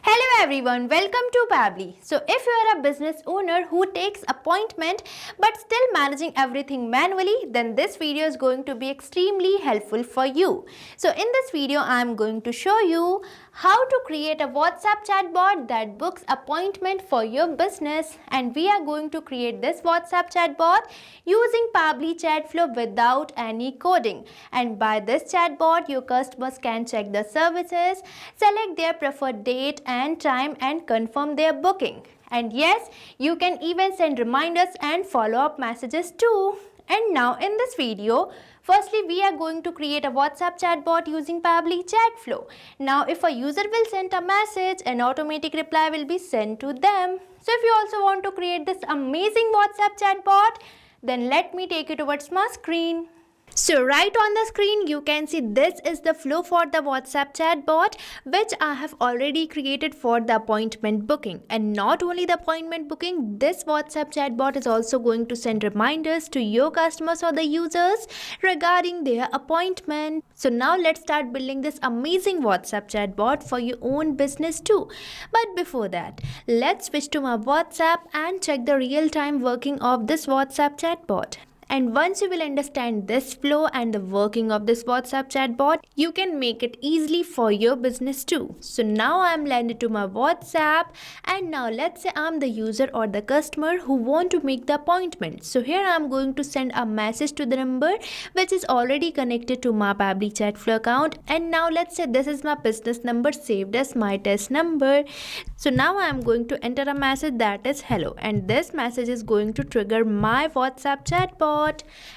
Hello everyone, welcome to Pabbly. So if you are a business owner who takes appointment but still managing everything manually, then this video is going to be extremely helpful for you. So in this video, I am going to show you how to create a WhatsApp chatbot that books appointment for your business, and we are going to create this WhatsApp chatbot using Pabbly Chatflow without any coding. And by this chatbot, your customers can check the services, select their preferred date and time and confirm their booking. And yes, you can even send reminders and follow-up messages too. And now in this video, firstly we are going to create a WhatsApp chatbot using Pabbly Chatflow. Now if a user will send a message, an automatic reply will be sent to them. So if you also want to create this amazing WhatsApp chatbot, then let me take you towards my screen. So right on the screen you can see this is the flow for the WhatsApp chatbot, which I have already created for the appointment booking. And not only the appointment booking, this WhatsApp chatbot is also going to send reminders to your customers or the users regarding their appointment. So now let's start building this amazing WhatsApp chatbot for your own business too. But before that, let's switch to my WhatsApp and check the real-time working of this WhatsApp chatbot. And once you will understand this flow and the working of this WhatsApp chatbot, you can make it easily for your business too. So now I am landed to my WhatsApp, and now let's say I am the user or the customer who want to make the appointment. So here I am going to send a message to the number which is already connected to my Pabbly Chatflow account. And now let's say this is my business number saved as my test number. So now I am going to enter a message that is hello, and this message is going to trigger my WhatsApp chatbot.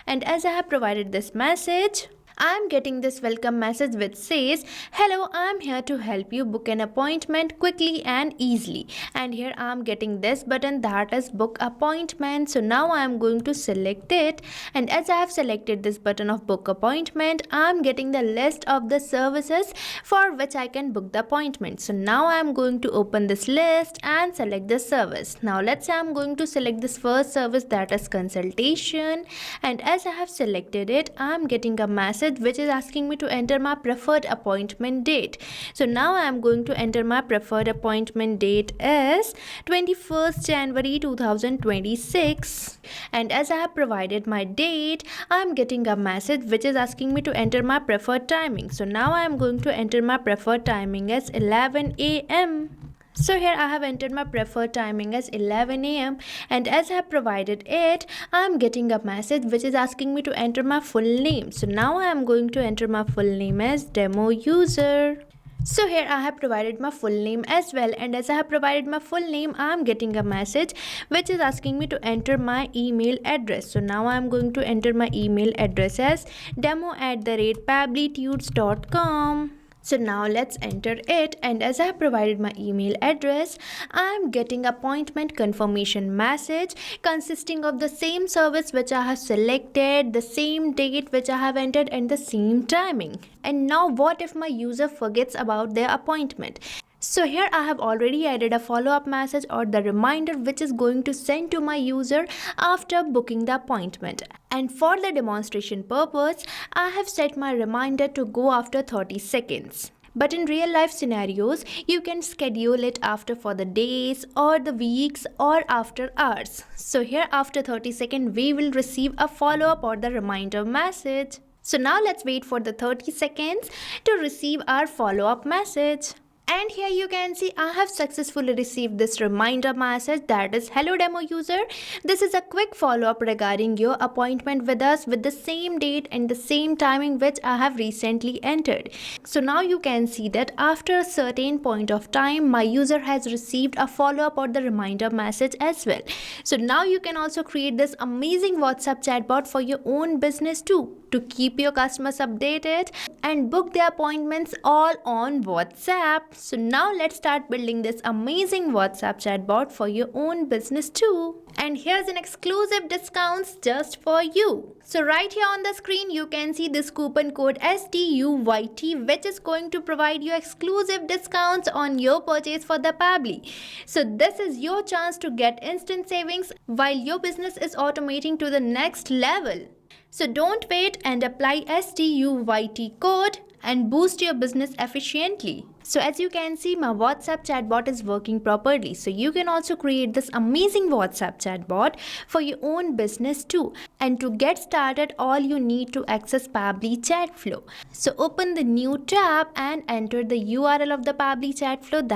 And as I have provided this message, I am getting this welcome message which says, hello, I am here to help you book an appointment quickly and easily. And here I am getting this button that is book appointment. So now I am going to select it, and as I have selected this button of book appointment, I am getting the list of the services for which I can book the appointment. So now I am going to open this list and select the service. Now let's say I am going to select this first service, that is consultation, and as I have selected it, I am getting a message which is asking me to enter my preferred appointment date. So now I am going to enter my preferred appointment date as 21st January 2026, and as I have provided my date, I am getting a message which is asking me to enter my preferred timing. So now I am going to enter my preferred timing as 11 a.m. So here I have entered my preferred timing as 11 a.m. and as I have provided it, I am getting a message which is asking me to enter my full name. So now I am going to enter my full name as demo user. So here I have provided my full name as well, and as I have provided my full name, I am getting a message which is asking me to enter my email address. So now I am going to enter my email address as demo@pabblytudes.com. So now let's enter it, and as I have provided my email address, I am getting appointment confirmation message consisting of the same service which I have selected, the same date which I have entered, and the same timing. And now what if my user forgets about their appointment? So here I have already added a follow-up message or the reminder which is going to send to my user after booking the appointment. And for the demonstration purpose, I have set my reminder to go after 30 seconds. But in real life scenarios, you can schedule it after for the days or the weeks or after hours. So here after 30 seconds, we will receive a follow-up or the reminder message. So now let's wait for the 30 seconds to receive our follow-up message. And here you can see I have successfully received this reminder message that is hello demo user. This is a quick follow-up regarding your appointment with us with the same date and the same timing which I have recently entered. So now you can see that after a certain point of time, my user has received a follow-up or the reminder message as well. So now you can also create this amazing WhatsApp chatbot for your own business too, to keep your customers updated and book their appointments all on WhatsApp. So now let's start building this amazing WhatsApp chatbot for your own business too. And here's an exclusive discounts just for you. So right here on the screen, you can see this coupon code STUYT, which is going to provide you exclusive discounts on your purchase for the Pabbly. So this is your chance to get instant savings while your business is automating to the next level. So don't wait and apply STUYT code and boost your business efficiently. So as you can see, my WhatsApp chatbot is working properly. So you can also create this amazing WhatsApp chatbot for your own business too. And to get started, all you need to access Pabbly Chatflow. So open the new tab and enter the URL of the Pabbly Chatflow,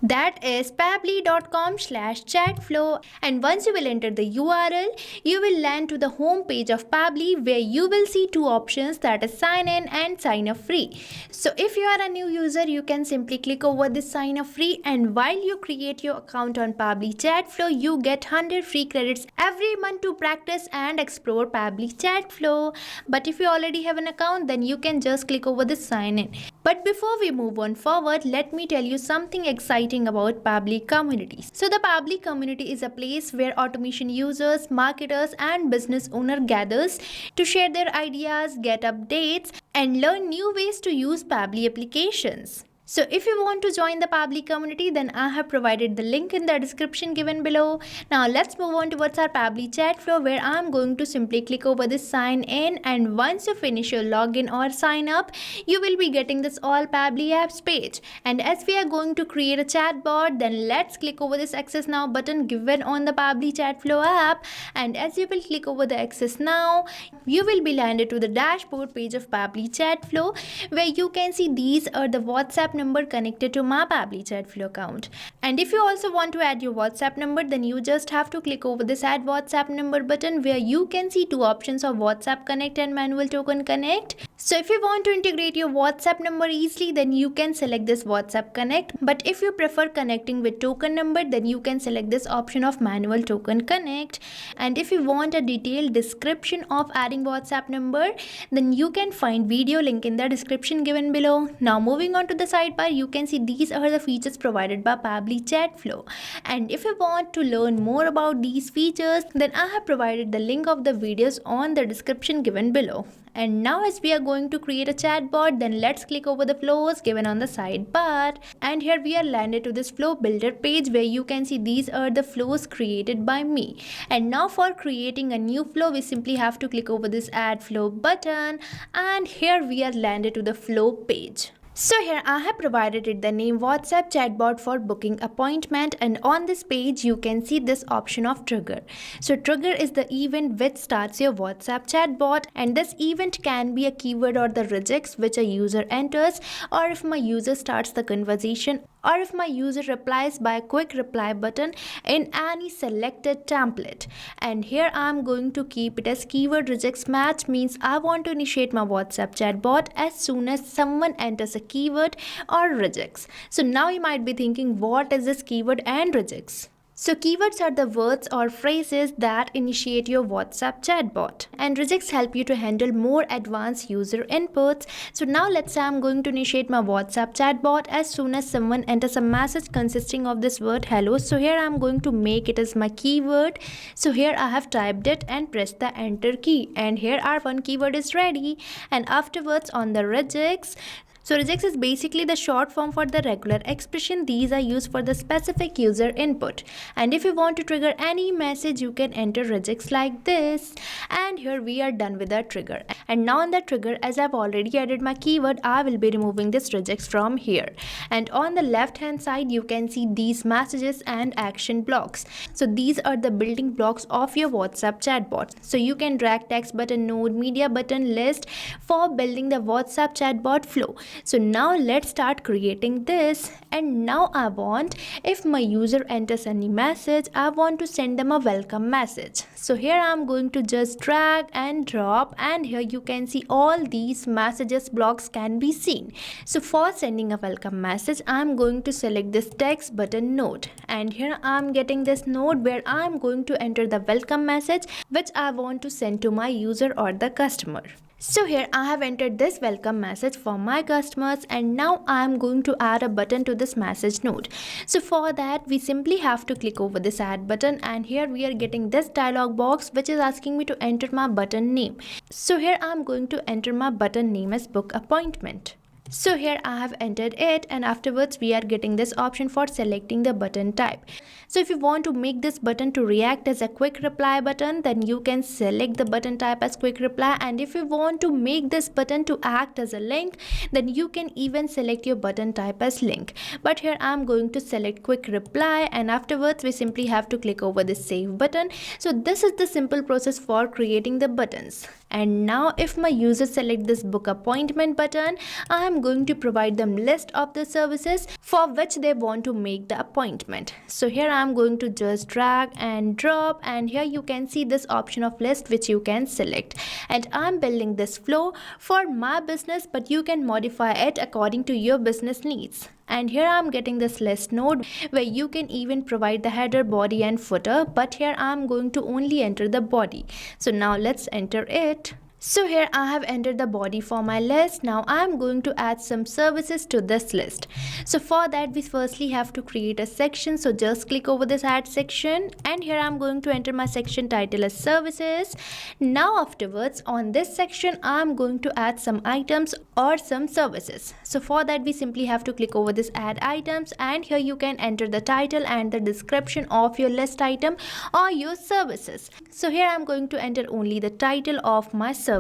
that is pabbly.com/chatflow, and once you will enter the URL, you will land to the home page of Pabbly, where you will see two options, that is sign in and sign up free. So if you are a new user, you can simply click over this sign up free, and while you create your account on Pabbly Chatflow, you get 100 free credits every month to practice and explore Pabbly Chatflow. But if you already have an account, then you can just click over this sign in. But before we move on forward, let me tell you something exciting about Pabbly communities. So the Pabbly community is a place where automation users, marketers and business owners gathers to share their ideas, get updates and learn new ways to use Pabbly applications. So if you want to join the Pabbly community, then I have provided the link in the description given below. Now let's move on towards our Pabbly Chatflow, where I'm going to simply click over this sign in, and once you finish your login or sign up, you will be getting this all Pabbly apps page. And as we are going to create a chatbot, then let's click over this access now button given on the Pabbly Chatflow app, and as you will click over the access now, you will be landed to the dashboard page of Pabbly Chatflow, where you can see these are the WhatsApp number connected to my Pabbly Chatflow account. And if you also want to add your WhatsApp number, then you just have to click over this add WhatsApp number button, where you can see two options of WhatsApp Connect and Manual Token Connect. So if you want to integrate your WhatsApp number easily, then you can select this WhatsApp Connect. But if you prefer connecting with token number, then you can select this option of Manual Token Connect. And if you want a detailed description of adding WhatsApp number, then you can find video link in the description given below. Now moving on to the sidebar, you can see these are the features provided by Pabbly Chatflow. And if you want to learn more about these features, then I have provided the link of the videos on the description given below. And now as we are going to create a chatbot, then let's click over the flows given on the sidebar. And here we are landed to this flow builder page, where you can see these are the flows created by me. And now for creating a new flow, we simply have to click over this add flow button, and here we are landed to the flow page. So here I have provided it the name WhatsApp chatbot for booking appointment, and on this page you can see this option of trigger. So trigger is the event which starts your WhatsApp chatbot, and this event can be a keyword or the regex which a user enters, or if my user starts the conversation, or if my user replies by a quick reply button in any selected template. And here I am going to keep it as keyword regex match, means I want to initiate my WhatsApp chatbot as soon as someone enters a keyword or regex. So now you might be thinking, what is this keyword and regex? So keywords are the words or phrases that initiate your WhatsApp chatbot, and regex help you to handle more advanced user inputs. So now let's say I'm going to initiate my WhatsApp chatbot as soon as someone enters a message consisting of this word hello. So here I'm going to make it as my keyword. So here I have typed it and pressed the enter key, and here our one keyword is ready. And afterwards on the regex, so regex is basically the short form for the regular expression. These are used for the specific user input. And if you want to trigger any message, you can enter regex like this. And here we are done with our trigger. And now on the trigger, as I've already added my keyword, I will be removing this regex from here. And on the left hand side, you can see these messages and action blocks. So these are the building blocks of your WhatsApp chatbot. So you can drag text button, node, media button, list for building the WhatsApp chatbot flow. So now let's start creating this. And now I want, if my user enters any message, I want to send them a welcome message. So here I'm going to just drag and drop, and here you can see all these messages blocks can be seen. So for sending a welcome message, I'm going to select this text button node, and here I'm getting this node where I'm going to enter the welcome message which I want to send to my user or the customer. So here I have entered this welcome message for my customers, and now I am going to add a button to this message node. So for that, we simply have to click over this add button, and here we are getting this dialog box which is asking me to enter my button name. So here I am going to enter my button name as book appointment. So here I have entered it, and afterwards we are getting this option for selecting the button type. So if you want to make this button to react as a quick reply button, then you can select the button type as quick reply, and if you want to make this button to act as a link, then you can even select your button type as link. But here I am going to select quick reply, and afterwards we simply have to click over the save button. So this is the simple process for creating the buttons. And now if my user select this book appointment button, I am going to provide them list of the services for which they want to make the appointment. So here I am going to just drag and drop, and here you can see this option of list which you can select. And I am building this flow for my business, but you can modify it according to your business needs. And here I am getting this list node where you can even provide the header, body and footer, but here I am going to only enter the body. So now let's enter it. So here I have entered the body for my list. Now I am going to add some services to this list. So for that we firstly have to create a section. So just click over this add section, and here I am going to enter my section title as services. Now afterwards on this section I am going to add some items or some services. So for that we simply have to click over this add items, and here you can enter the title and the description of your list item or your services. So here I am going to enter only the title of my services.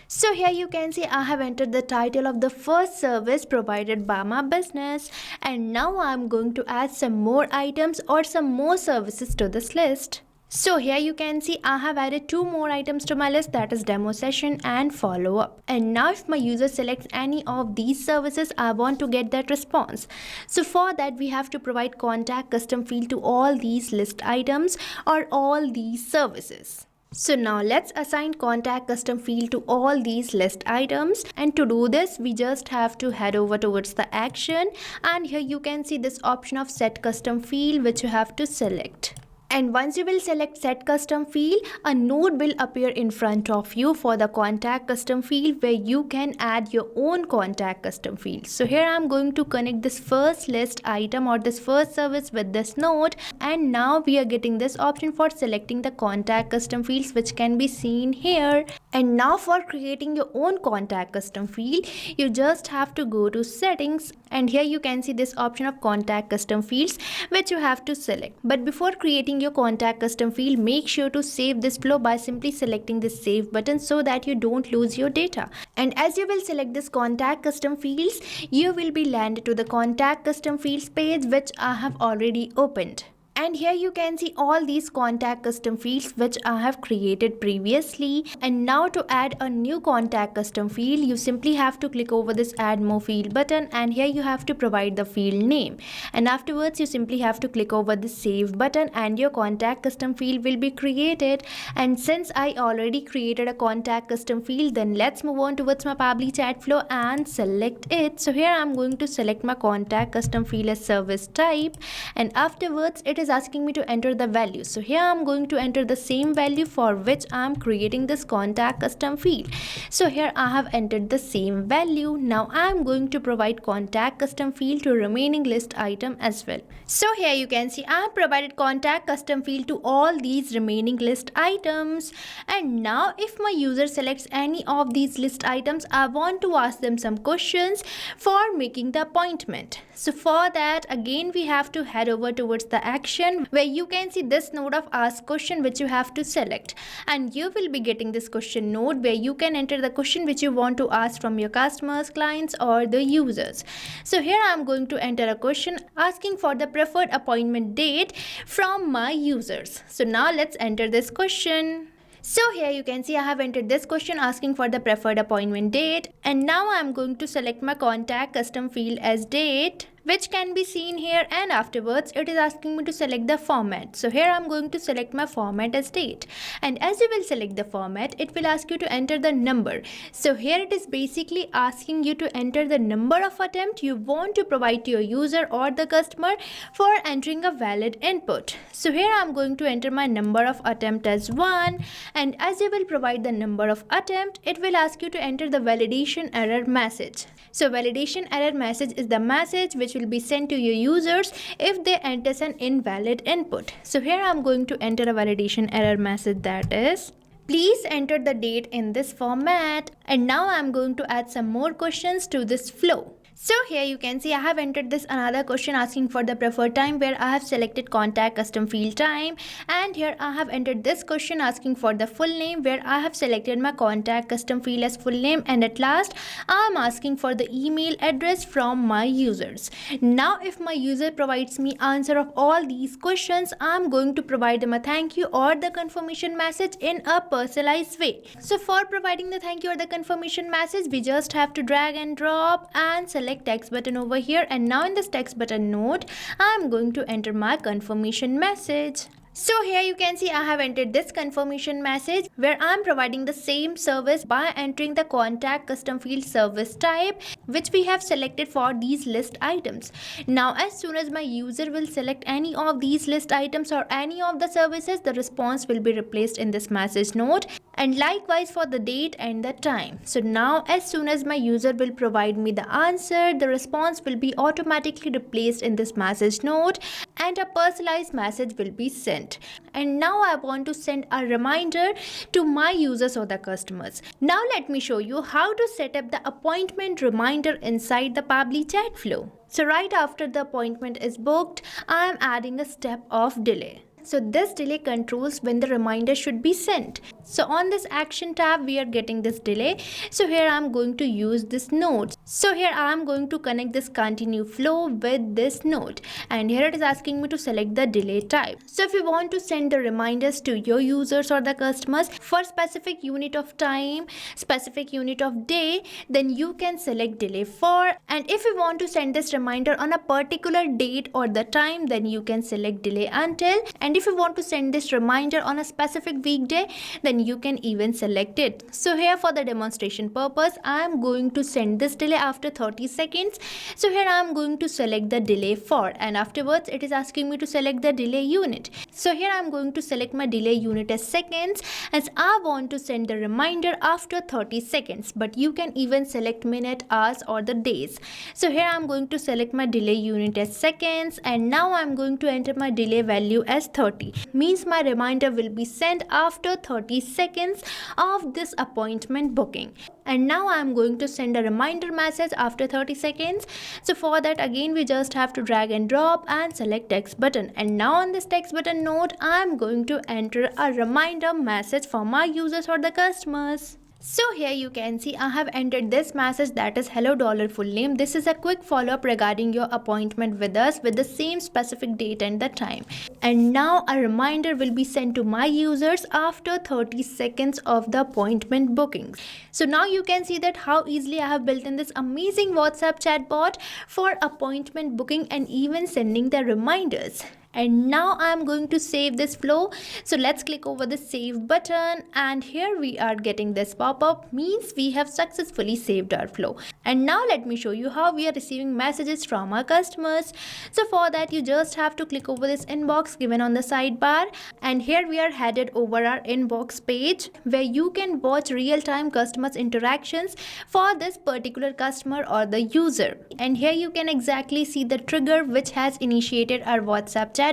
So here you can see I have entered the title of the first service provided by my business, and now I am going to add some more items or some more services to this list. So here you can see I have added 2 more items to my list, that is demo session and follow up. And now if my user selects any of these services, I want to get that response. So for that we have to provide contact custom field to all these list items or all these services. So now let's assign contact custom field to all these list items, and to do this we just have to head over towards the action, and here you can see this option of set custom field which you have to select. And once you will select set custom field, a node will appear in front of you for the contact custom field where you can add your own contact custom field. So here I am going to connect this first list item or this first service with this node, and now we are getting this option for selecting the contact custom fields which can be seen here. And now for creating your own contact custom field, you just have to go to settings, and here you can see this option of contact custom fields which you have to select. But before creating your contact custom field, make sure to save this flow by simply selecting this save button so that you don't lose your data. And as you will select this contact custom fields, you will be landed to the contact custom fields page which I have already opened. And here you can see all these contact custom fields which I have created previously. And now to add a new contact custom field, you simply have to click over this add more field button, and here you have to provide the field name. And afterwards you simply have to click over the save button, and your contact custom field will be created. And since I already created a contact custom field, then let's move on towards my Pabbly Chatflow and select it. So here I'm going to select my contact custom field as service type, and afterwards it is asking me to enter the value. So here I'm going to enter the same value for which I'm creating this contact custom field. So here I have entered the same value. Now I'm going to provide contact custom field to remaining list item as well. So here you can see I have provided contact custom field to all these remaining list items. And now if my user selects any of these list items, I want to ask them some questions for making the appointment. So for that again we have to head over towards the action where you can see this node of ask question which you have to select, and you will be getting this question node where you can enter the question which you want to ask from your customers, clients or the users. So here I am going to enter a question asking for the preferred appointment date from my users. So now let's enter this question. So here you can see I have entered this question asking for the preferred appointment date, and now I am going to select my contact custom field as date, which can be seen here, and afterwards it is asking me to select the format. So here I'm going to select my format as date, and as you will select the format, it will ask you to enter the number. So here it is basically asking you to enter the number of attempt you want to provide to your user or the customer for entering a valid input. So here I'm going to enter my number of attempt as 1, and as you will provide the number of attempt, it will ask you to enter the validation error message. So validation error message is the message which will be sent to your users if they enter an invalid input. So here I'm going to enter a validation error message, that is Please enter the date in this format. And now I'm going to add some more questions to this flow. So here you can see I have entered this another question asking for the preferred time, where I have selected contact custom field time, and here I have entered this question asking for the full name, where I have selected my contact custom field as full name, and at last I am asking for the email address from my users. Now if my user provides me answer of all these questions, I am going to provide them a thank you or the confirmation message in a personalized way. So for providing the thank you or the confirmation message, we just have to drag and drop and select text button over here, and now in this text button node I am going to enter my confirmation message. So here you can see I have entered this confirmation message, where I am providing the same service by entering the contact custom field service type, which we have selected for these list items. Now as soon as my user will select any of these list items or any of the services, the response will be replaced in this message node, and likewise for the date and the time. So now as soon as my user will provide me the answer, the response will be automatically replaced in this message node, and a personalized message will be sent. And now I want to send a reminder to my users or the customers. Now let me show you how to set up the appointment reminder inside the Pabbly chat flow. So right after the appointment is booked, I am adding a step of delay. So this delay controls when the reminder should be sent. So on this action tab, we are getting this delay. So here I am going to use this node. So here I am going to connect this continue flow with this node. And here it is asking me to select the delay type. So if you want to send the reminders to your users or the customers for specific unit of time, specific unit of day, then you can select delay for. And if you want to send this reminder on a particular date or the time, then you can select delay until. And if you want to send this reminder on a specific weekday, then you can even select it. So here for the demonstration purpose, I am going to send this delay after 30 seconds. So here I am going to select the delay for, and afterwards it is asking me to select the delay unit. So here I am going to select my delay unit as seconds, as I want to send the reminder after 30 seconds, but you can even select minute, hours or the days. So here I am going to select my delay unit as seconds, and now I am going to enter my delay value as 30. Means my reminder will be sent after 30 seconds of this appointment booking. And now I am going to send a reminder message after 30 seconds. So for that, again we just have to drag and drop and select text button. And now on this text button node, I am going to enter a reminder message for my users or the customers. So here you can see I have entered this message, that is hello $full name. This is a quick follow-up regarding your appointment with us with the same specific date and the time. And now a reminder will be sent to my users after 30 seconds of the appointment bookings. So now you can see that how easily I have built in this amazing WhatsApp chatbot for appointment booking and even sending the reminders. And now I am going to save this flow. So let's click over the save button, and here we are getting this pop-up, means we have successfully saved our flow. And now let me show you how we are receiving messages from our customers. So for that, you just have to click over this inbox given on the sidebar, and here we are headed over our inbox page, where you can watch real-time customers interactions for this particular customer or the user. And here you can exactly see the trigger which has initiated our WhatsApp chatbot,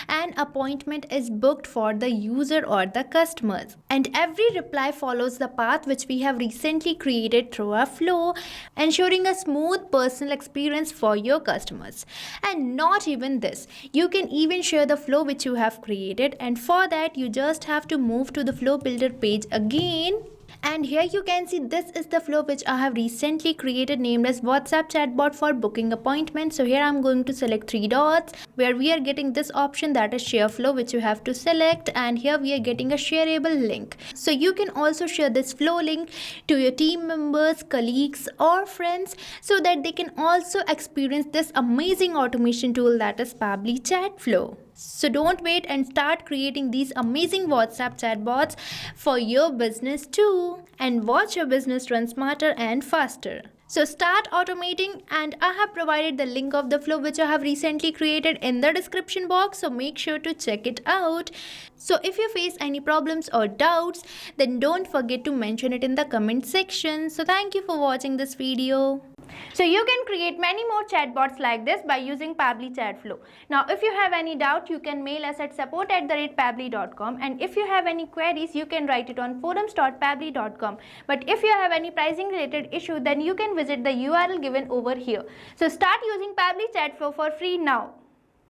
and appointment is booked for the user or the customers. And every reply follows the path which we have recently created through our flow, ensuring a smooth personal experience for your customers. And not even this, you can even share the flow which you have created, and for that you just have to move to the flow builder page again. And here you can see this is the flow which I have recently created, named as WhatsApp chatbot for booking appointments. So here I'm going to select 3 dots, where we are getting this option, that is share flow, which you have to select, and here we are getting a shareable link. So you can also share this flow link to your team members, colleagues or friends, so that they can also experience this amazing automation tool, that is Pabbly Chatflow. So don't wait and start creating these amazing WhatsApp chatbots for your business too, and watch your business run smarter and faster. So start automating, and I have provided the link of the flow which I have recently created in the description box, so make sure to check it out. So if you face any problems or doubts, then don't forget to mention it in the comment section. So thank you for watching this video. So you can create many more chatbots like this by using Pabbly Chatflow. Now if you have any doubt, you can mail us at support@pabbly.com, and if you have any queries, you can write it on forums.pabbly.com. But if you have any pricing related issue, then you can visit the URL given over here. So start using Pabbly Chatflow for free now.